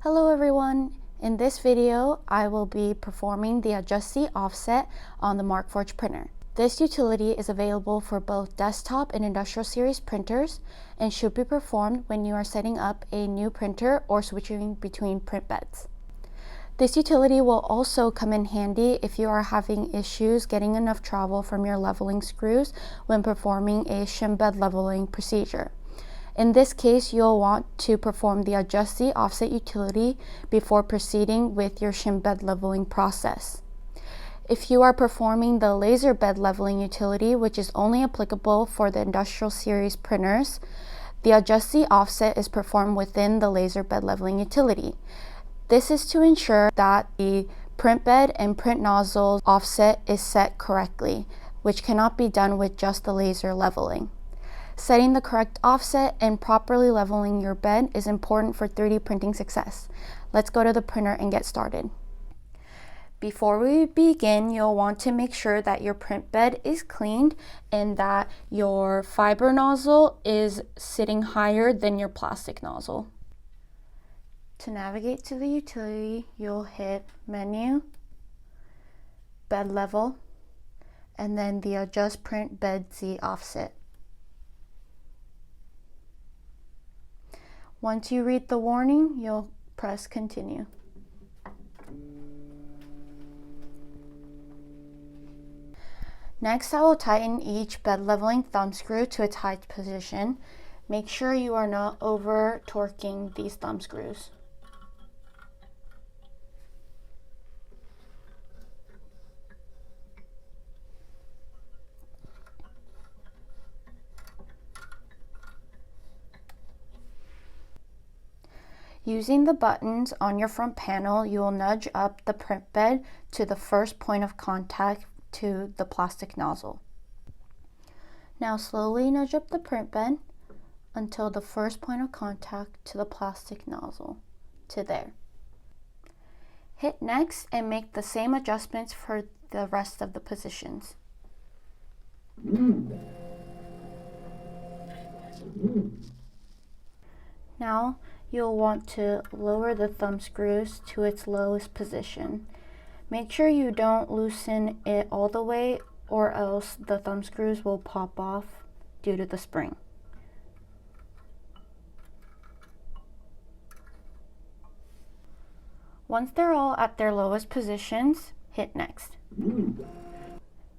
Hello everyone! In this video, I will be performing the Adjust Z offset on the Markforged printer. This utility is available for both desktop and industrial series printers and should be performed when you are setting up a new printer or switching between print beds. This utility will also come in handy if you are having issues getting enough travel from your leveling screws when performing a shim bed leveling procedure. In this case, you'll want to perform the Adjust Z offset utility before proceeding with your shim bed leveling process. If you are performing the laser bed leveling utility, which is only applicable for the industrial series printers, the Adjust Z offset is performed within the laser bed leveling utility. This is to ensure that the print bed and print nozzle offset is set correctly, which cannot be done with just the laser leveling. Setting the correct offset and properly leveling your bed is important for 3D printing success. Let's go to the printer and get started. Before we begin, you'll want to make sure that your print bed is cleaned and that your fiber nozzle is sitting higher than your plastic nozzle. To navigate to the utility, you'll hit Menu, Bed Level, and then the Adjust Print Bed Z Offset. Once you read the warning, you'll press Continue. Next, I will tighten each bed leveling thumb screw to its height position. Make sure you are not over torquing these thumb screws. Using the buttons on your front panel, you will nudge up the print bed to the first point of contact to the plastic nozzle. Now slowly nudge up the print bed until the first point of contact to the plastic nozzle, to there. Hit Next and make the same adjustments for the rest of the positions. Now, you'll want to lower the thumb screws to its lowest position. Make sure you don't loosen it all the way or else the thumb screws will pop off due to the spring. Once they're all at their lowest positions, hit Next.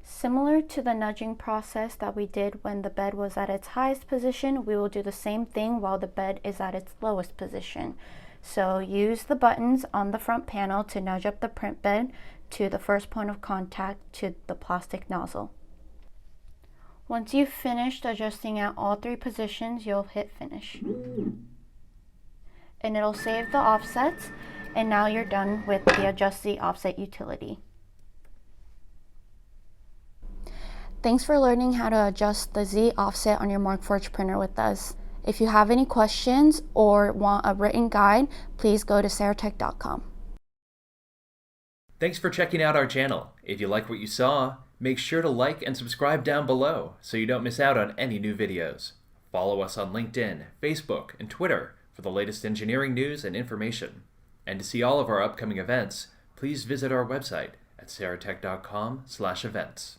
Similar to the nudging process that we did when the bed was at its highest position, we will do the same thing while the bed is at its lowest position. So use the buttons on the front panel to nudge up the print bed to the first point of contact to the plastic nozzle. Once you've finished adjusting at all three positions, you'll hit Finish. And it'll save the offsets, and now you're done with the Adjust Z offset utility. Thanks for learning how to adjust the Z offset on your Markforged printer with us. If you have any questions or want a written guide, please go to Saratech.com. Thanks for checking out our channel. If you like what you saw, make sure to like and subscribe down below so you don't miss out on any new videos. Follow us on LinkedIn, Facebook, and Twitter for the latest engineering news and information. And to see all of our upcoming events, please visit our website at saratech.com/events.